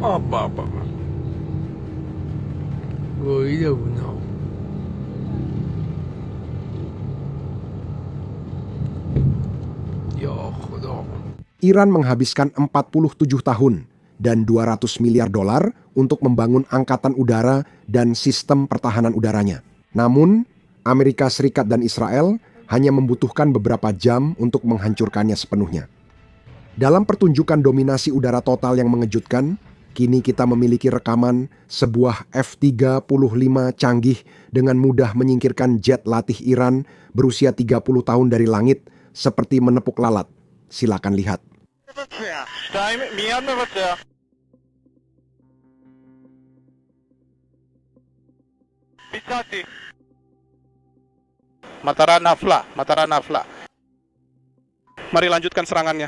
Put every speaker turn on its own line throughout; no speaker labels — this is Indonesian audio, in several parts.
爸爸，我也不闹。Ya khuda.
Iran menghabiskan 47 tahun dan 200 miliar dolar untuk membangun angkatan udara dan sistem pertahanan udaranya. Namun, Amerika Serikat dan Israel hanya membutuhkan beberapa jam untuk menghancurkannya sepenuhnya. Dalam pertunjukan dominasi udara total yang mengejutkan, kini kita memiliki rekaman sebuah F-35 canggih dengan mudah menyingkirkan jet latih Iran berusia 30 tahun dari langit seperti menepuk lalat. Silakan lihat.
Matara Nafla. Mari lanjutkan serangannya.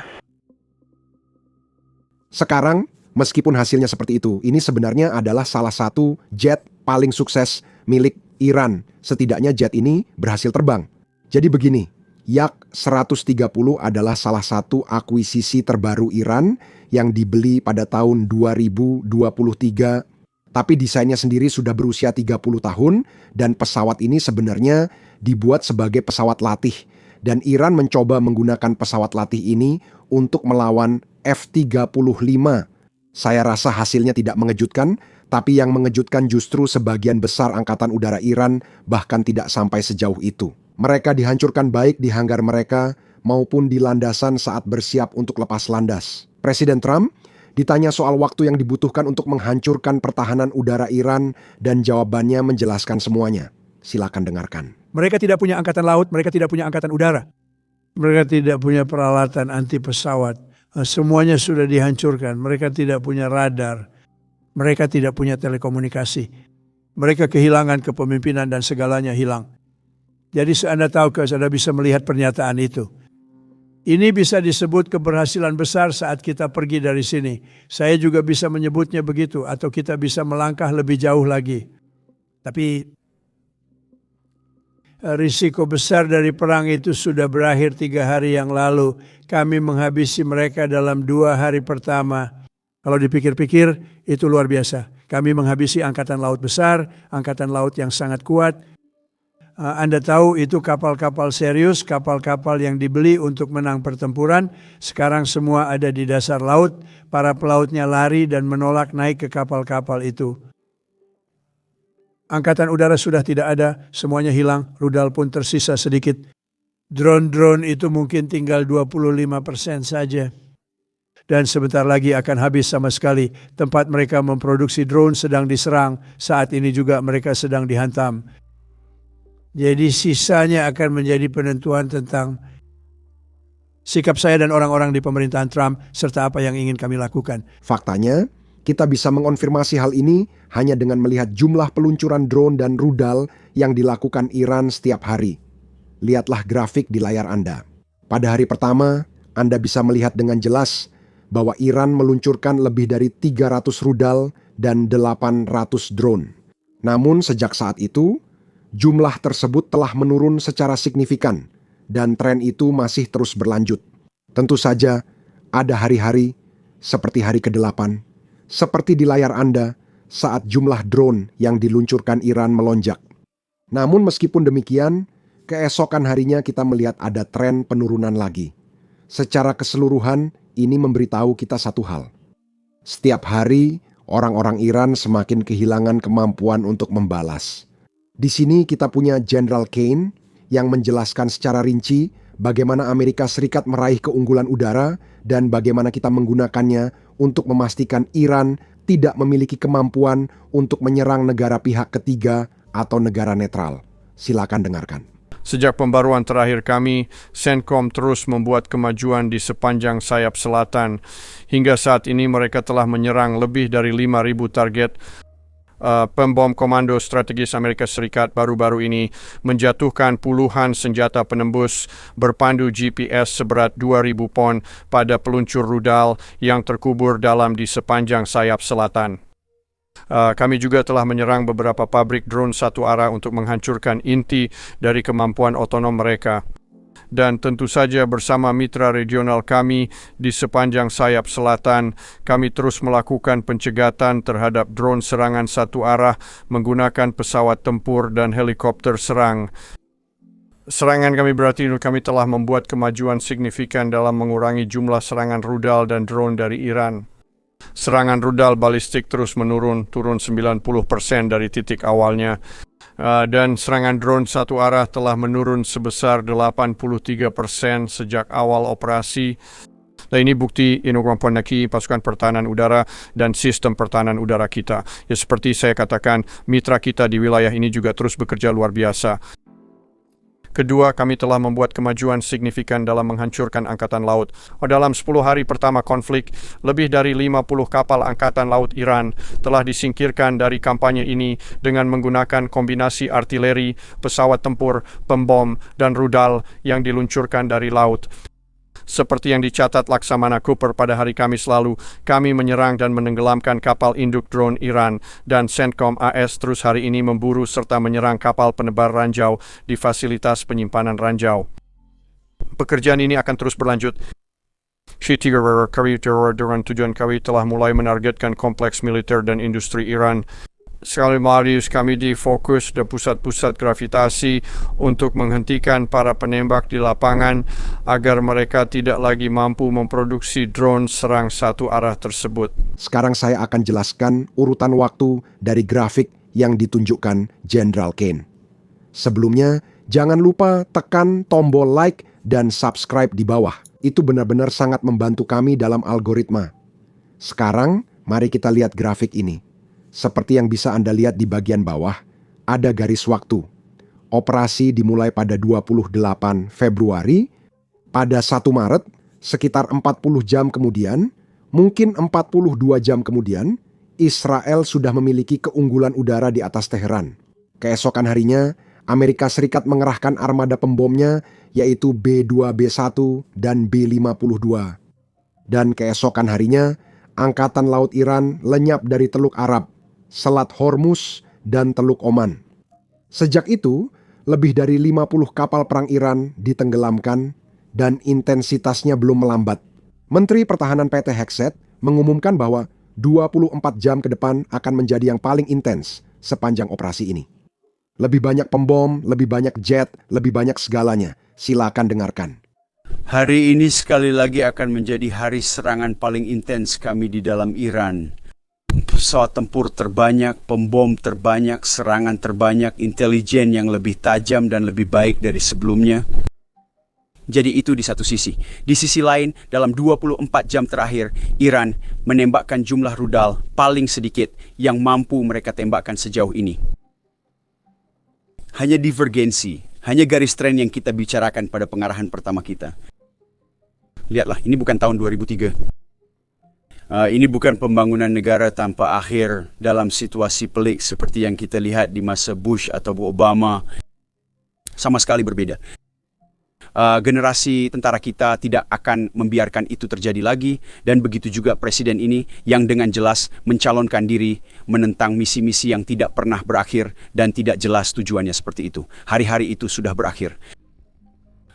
Sekarang, meskipun hasilnya seperti itu, ini sebenarnya adalah salah satu jet paling sukses milik Iran. Setidaknya jet ini berhasil terbang. Jadi begini, Yak-130 adalah salah satu akuisisi terbaru Iran yang dibeli pada tahun 2023. Tapi desainnya sendiri sudah berusia 30 tahun dan pesawat ini sebenarnya dibuat sebagai pesawat latih. Dan Iran mencoba menggunakan pesawat latih ini untuk melawan F-35. Saya rasa hasilnya tidak mengejutkan, tapi yang mengejutkan justru sebagian besar angkatan udara Iran bahkan tidak sampai sejauh itu. Mereka dihancurkan baik di hanggar mereka maupun di landasan saat bersiap untuk lepas landas. Presiden Trump ditanya soal waktu yang dibutuhkan untuk menghancurkan pertahanan udara Iran dan jawabannya menjelaskan semuanya. Silakan dengarkan.
Mereka tidak punya angkatan laut, mereka tidak punya angkatan udara. Mereka tidak punya peralatan anti pesawat. Semuanya sudah dihancurkan. Mereka tidak punya radar. Mereka tidak punya telekomunikasi. Mereka kehilangan kepemimpinan dan segalanya hilang. Jadi Anda tahu, Anda bisa melihat pernyataan itu. Ini bisa disebut keberhasilan besar saat kita pergi dari sini. Saya juga bisa menyebutnya begitu, atau kita bisa melangkah lebih jauh lagi. Tapi risiko besar dari perang itu sudah berakhir 3 hari yang lalu. Kami menghabisi mereka dalam 2 hari pertama. Kalau dipikir-pikir, itu luar biasa. Kami menghabisi angkatan laut besar, angkatan laut yang sangat kuat. Anda tahu itu kapal-kapal serius, kapal-kapal yang dibeli untuk menang pertempuran. Sekarang semua ada di dasar laut. Para pelautnya lari dan menolak naik ke kapal-kapal itu. Angkatan udara sudah tidak ada, semuanya hilang, rudal pun tersisa sedikit. Drone-drone itu mungkin tinggal 25% saja. Dan sebentar lagi akan habis sama sekali. Tempat mereka memproduksi drone sedang diserang, saat ini juga mereka sedang dihantam. Jadi sisanya akan menjadi penentuan tentang sikap saya dan orang-orang di pemerintahan Trump, serta apa yang ingin kami lakukan.
Faktanya, kita bisa mengonfirmasi hal ini hanya dengan melihat jumlah peluncuran drone dan rudal yang dilakukan Iran setiap hari. Lihatlah grafik di layar Anda. Pada hari pertama, Anda bisa melihat dengan jelas bahwa Iran meluncurkan lebih dari 300 rudal dan 800 drone. Namun sejak saat itu, jumlah tersebut telah menurun secara signifikan dan tren itu masih terus berlanjut. Tentu saja, ada hari-hari seperti hari ke-8, seperti di layar Anda saat jumlah drone yang diluncurkan Iran melonjak. Namun meskipun demikian, keesokan harinya kita melihat ada tren penurunan lagi. Secara keseluruhan, ini memberitahu kita satu hal. Setiap hari, orang-orang Iran semakin kehilangan kemampuan untuk membalas. Di sini kita punya General Kane yang menjelaskan secara rinci bagaimana Amerika Serikat meraih keunggulan udara dan bagaimana kita menggunakannya untuk memastikan Iran tidak memiliki kemampuan untuk menyerang negara pihak ketiga atau negara netral. Silakan dengarkan.
Sejak pembaruan terakhir kami, CENTCOM terus membuat kemajuan di sepanjang sayap selatan. Hingga saat ini mereka telah menyerang lebih dari 5.000 target. Pembom komando strategis Amerika Serikat baru-baru ini menjatuhkan puluhan senjata penembus berpandu GPS seberat 2.000 pon pada peluncur rudal yang terkubur dalam di sepanjang sayap selatan. Kami juga telah menyerang beberapa pabrik drone satu arah untuk menghancurkan inti dari kemampuan otonom mereka. dan tentu saja bersama mitra regional kami di sepanjang sayap selatan, kami terus melakukan pencegatan terhadap drone serangan satu arah menggunakan pesawat tempur dan helikopter serang. Serangan kami berarti kami telah membuat kemajuan signifikan dalam mengurangi jumlah serangan rudal dan drone dari Iran. Serangan rudal balistik terus turun 90% dari titik awalnya. Dan serangan drone satu arah telah menurun sebesar 83% sejak awal operasi. Dan ini bukti kemampuan pasukan pertahanan udara dan sistem pertahanan udara kita. Ya, seperti saya katakan, mitra kita di wilayah ini juga terus bekerja luar biasa. Kedua, kami telah membuat kemajuan signifikan dalam menghancurkan Angkatan Laut. Dalam 10 hari pertama konflik, lebih dari 50 kapal Angkatan Laut Iran telah disingkirkan dari kampanye ini dengan menggunakan kombinasi artileri, pesawat tempur, pembom, dan rudal yang diluncurkan dari laut. Seperti yang dicatat Laksamana Cooper pada hari Kamis lalu, kami menyerang dan menenggelamkan kapal induk drone Iran, dan CENTCOM AS terus hari ini memburu serta menyerang kapal penebar ranjau di fasilitas penyimpanan ranjau. Pekerjaan ini akan terus berlanjut. Dengan tujuan kami telah mulai menargetkan kompleks militer dan industri Iran. Sekali lagi kami difokus di pusat-pusat gravitasi untuk menghentikan para penembak di lapangan agar mereka tidak lagi mampu memproduksi drone serang satu arah tersebut.
Sekarang saya akan jelaskan urutan waktu dari grafik yang ditunjukkan Jenderal Kane. Sebelumnya, jangan lupa tekan tombol like dan subscribe di bawah. Itu benar-benar sangat membantu kami dalam algoritma. Sekarang, mari kita lihat grafik ini. Seperti yang bisa Anda lihat di bagian bawah, ada garis waktu. Operasi dimulai pada 28 Februari, pada 1 Maret, sekitar 40 jam kemudian, mungkin 42 jam kemudian, Israel sudah memiliki keunggulan udara di atas Teheran. Keesokan harinya, Amerika Serikat mengerahkan armada pembomnya, yaitu B-2B-1 dan B-52. Dan keesokan harinya, Angkatan Laut Iran lenyap dari Teluk Arab, Selat Hormuz, dan Teluk Oman. Sejak itu, lebih dari 50 kapal perang Iran ditenggelamkan dan intensitasnya belum melambat. Menteri Pertahanan PT Hexet mengumumkan bahwa 24 jam ke depan akan menjadi yang paling intens sepanjang operasi ini. Lebih banyak pembom, lebih banyak jet, lebih banyak segalanya. Silakan dengarkan.
Hari ini sekali lagi akan menjadi hari serangan paling intens kami di dalam Iran. Pesawat tempur terbanyak, pembom terbanyak, serangan terbanyak, intelijen yang lebih tajam dan lebih baik dari sebelumnya. Jadi itu di satu sisi. Di sisi lain, dalam 24 jam terakhir, Iran menembakkan jumlah rudal paling sedikit yang mampu mereka tembakkan sejauh ini. Hanya divergensi, hanya garis tren yang kita bicarakan pada pengarahan pertama kita. Lihatlah, ini bukan tahun 2003. Ini bukan pembangunan negara tanpa akhir dalam situasi pelik seperti yang kita lihat di masa Bush atau Obama. Sama sekali berbeda. Generasi tentara kita tidak akan membiarkan itu terjadi lagi, dan begitu juga presiden ini yang dengan jelas mencalonkan diri menentang misi-misi yang tidak pernah berakhir dan tidak jelas tujuannya seperti itu. Hari-hari itu sudah berakhir.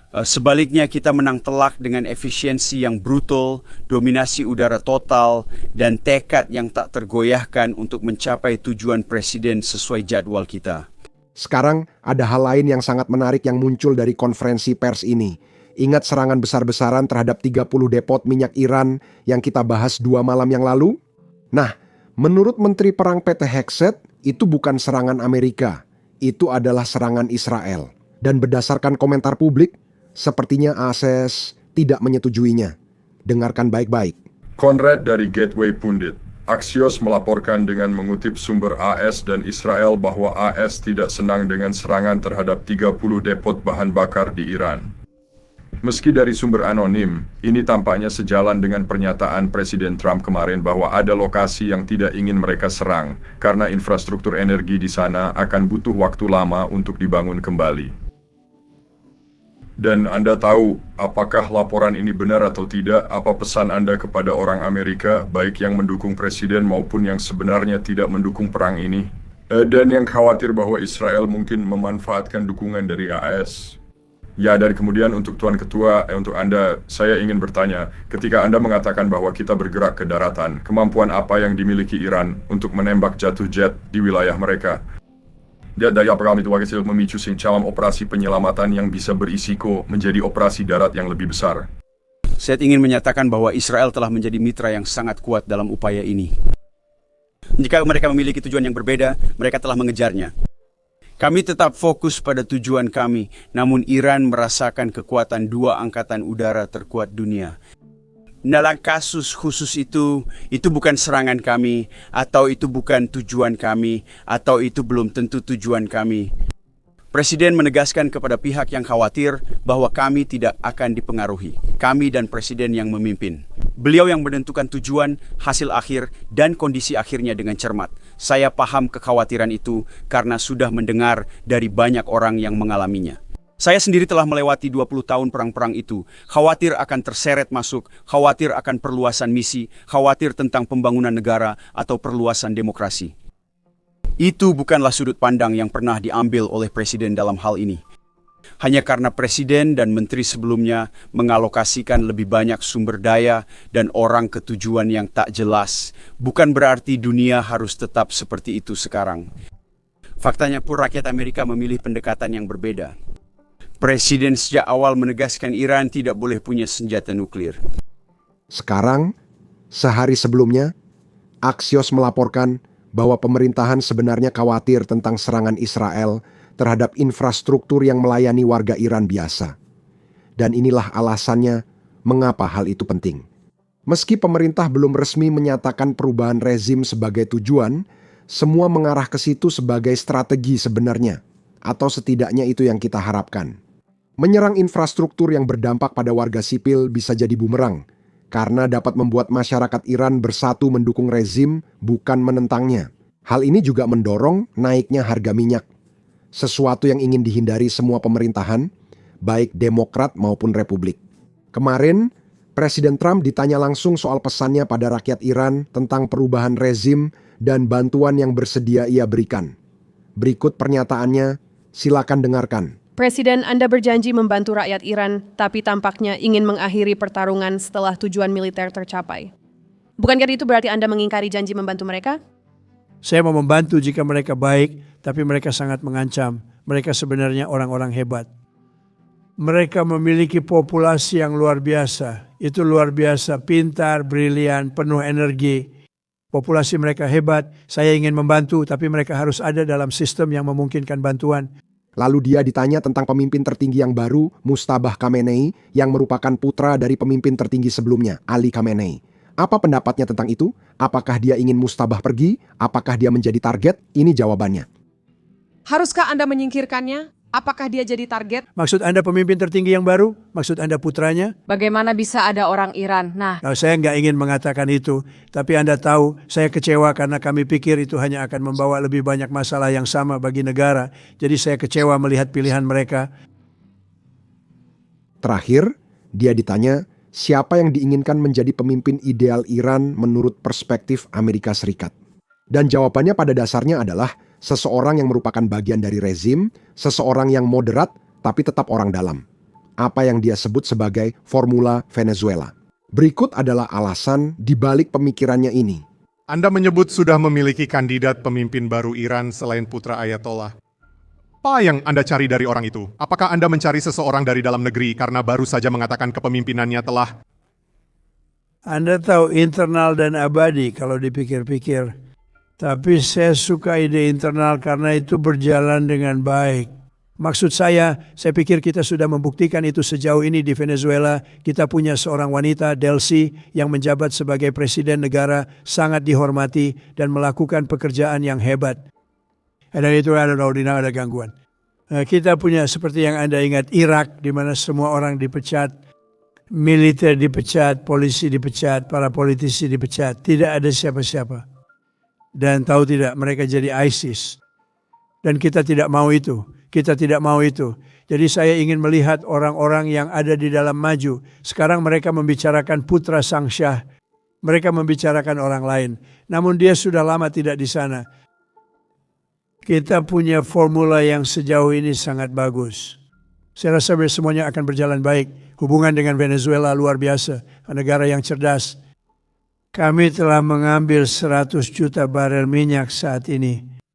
Sebaliknya kita menang telak dengan efisiensi yang brutal, dominasi udara total, dan tekad yang tak tergoyahkan untuk mencapai tujuan presiden sesuai jadwal kita.
Sekarang ada hal lain yang sangat menarik yang muncul dari konferensi pers ini. Ingat serangan besar-besaran terhadap 30 depot minyak Iran yang kita bahas 2 malam yang lalu? Nah, menurut Menteri Perang PT Hexet, itu bukan serangan Amerika. Itu adalah serangan Israel. Dan berdasarkan komentar publik, sepertinya ASES tidak menyetujuinya. Dengarkan baik-baik.
Konrad dari Gateway Pundit. Axios melaporkan dengan mengutip sumber AS dan Israel bahwa AS tidak senang dengan serangan terhadap 30 depot bahan bakar di Iran. Meski dari sumber anonim, ini tampaknya sejalan dengan pernyataan Presiden Trump kemarin bahwa ada lokasi yang tidak ingin mereka serang, karena infrastruktur energi di sana akan butuh waktu lama untuk dibangun kembali. Dan Anda tahu, apakah laporan ini benar atau tidak? Apa pesan Anda kepada orang Amerika, baik yang mendukung presiden maupun yang sebenarnya tidak mendukung perang ini? Dan yang khawatir bahwa Israel mungkin memanfaatkan dukungan dari AS. Ya, dan kemudian untuk Tuan Ketua, untuk Anda, saya ingin bertanya, ketika Anda mengatakan bahwa kita bergerak ke daratan, kemampuan apa yang dimiliki Iran untuk menembak jatuh jet di wilayah mereka? Dari apakah itu hasil memicu dalam operasi penyelamatan yang bisa berisiko menjadi operasi darat yang lebih besar?
Saya ingin menyatakan bahwa Israel telah menjadi mitra yang sangat kuat dalam upaya ini. Jika mereka memiliki tujuan yang berbeda, mereka telah mengejarnya. Kami tetap fokus pada tujuan kami, namun Iran merasakan kekuatan dua angkatan udara terkuat dunia. Dalam kasus khusus itu bukan serangan kami, atau itu bukan tujuan kami, atau itu belum tentu tujuan kami. Presiden menegaskan kepada pihak yang khawatir bahwa kami tidak akan dipengaruhi. Kami dan Presiden yang memimpin. Beliau yang menentukan tujuan, hasil akhir, dan kondisi akhirnya dengan cermat. Saya paham kekhawatiran itu karena sudah mendengar dari banyak orang yang mengalaminya. Saya sendiri telah melewati 20 tahun perang-perang itu. Khawatir akan terseret masuk, khawatir akan perluasan misi, khawatir tentang pembangunan negara atau perluasan demokrasi. Itu bukanlah sudut pandang yang pernah diambil oleh Presiden dalam hal ini. Hanya karena Presiden dan Menteri sebelumnya mengalokasikan lebih banyak sumber daya dan orang ke tujuan yang tak jelas, bukan berarti dunia harus tetap seperti itu sekarang. Faktanya pun rakyat Amerika memilih pendekatan yang berbeda. Presiden sejak awal menegaskan Iran tidak boleh punya senjata nuklir.
Sekarang, sehari sebelumnya, Axios melaporkan bahwa pemerintahan sebenarnya khawatir tentang serangan Israel terhadap infrastruktur yang melayani warga Iran biasa. Dan inilah alasannya mengapa hal itu penting. Meski pemerintah belum resmi menyatakan perubahan rezim sebagai tujuan, semua mengarah ke situ sebagai strategi sebenarnya, atau setidaknya itu yang kita harapkan. Menyerang infrastruktur yang berdampak pada warga sipil bisa jadi bumerang, karena dapat membuat masyarakat Iran bersatu mendukung rezim, bukan menentangnya. Hal ini juga mendorong naiknya harga minyak, sesuatu yang ingin dihindari semua pemerintahan, baik Demokrat maupun Republik. Kemarin, Presiden Trump ditanya langsung soal pesannya pada rakyat Iran tentang perubahan rezim dan bantuan yang bersedia ia berikan. Berikut pernyataannya, silakan dengarkan.
Presiden, Anda berjanji membantu rakyat Iran, tapi tampaknya ingin mengakhiri pertarungan setelah tujuan militer tercapai. Bukankah itu berarti Anda mengingkari janji membantu mereka?
Saya mau membantu jika mereka baik, tapi mereka sangat mengancam. Mereka sebenarnya orang-orang hebat. Mereka memiliki populasi yang luar biasa. Itu luar biasa, pintar, brilian, penuh energi. Populasi mereka hebat, saya ingin membantu, tapi mereka harus ada dalam sistem yang memungkinkan bantuan.
Lalu dia ditanya tentang pemimpin tertinggi yang baru, Mustabah Khamenei, yang merupakan putra dari pemimpin tertinggi sebelumnya, Ali Khamenei. Apa pendapatnya tentang itu? Apakah dia ingin Mustabah pergi? Apakah dia menjadi target? Ini jawabannya.
Haruskah Anda menyingkirkannya? Apakah dia jadi target?
Maksud Anda pemimpin tertinggi yang baru? Maksud Anda putranya?
Bagaimana bisa ada orang Iran? Nah,
saya nggak ingin mengatakan itu, tapi Anda tahu saya kecewa karena kami pikir itu hanya akan membawa lebih banyak masalah yang sama bagi negara. Jadi saya kecewa melihat pilihan mereka.
Terakhir, dia ditanya siapa yang diinginkan menjadi pemimpin ideal Iran menurut perspektif Amerika Serikat. Dan jawabannya pada dasarnya adalah seseorang yang merupakan bagian dari rezim, seseorang yang moderat tapi tetap orang dalam. Apa yang dia sebut sebagai formula Venezuela. Berikut adalah alasan di balik pemikirannya ini.
Anda menyebut sudah memiliki kandidat pemimpin baru Iran selain putra Ayatollah. Apa yang Anda cari dari orang itu? Apakah Anda mencari seseorang dari dalam negeri karena baru saja mengatakan kepemimpinannya telah...
Anda tahu internal dan abadi kalau dipikir-pikir. Tapi saya suka ide internal karena itu berjalan dengan baik. Maksud saya pikir kita sudah membuktikan itu sejauh ini di Venezuela. Kita punya seorang wanita, Delcy, yang menjabat sebagai presiden negara, sangat dihormati dan melakukan pekerjaan yang hebat. Dan itu ada gangguan. Kita punya seperti yang Anda ingat, Irak, di mana semua orang dipecat. Militer dipecat, polisi dipecat, para politisi dipecat. Tidak ada siapa-siapa. Dan tahu tidak, mereka jadi ISIS. Dan kita tidak mau itu. Kita tidak mau itu. Jadi saya ingin melihat orang-orang yang ada di dalam maju. Sekarang mereka membicarakan putra sang syah. Mereka membicarakan orang lain. Namun dia sudah lama tidak di sana. Kita punya formula yang sejauh ini sangat bagus. Saya rasa semuanya akan berjalan baik. Hubungan dengan Venezuela luar biasa, negara yang cerdas. Kami telah mengambil 100 juta barel minyak saat ini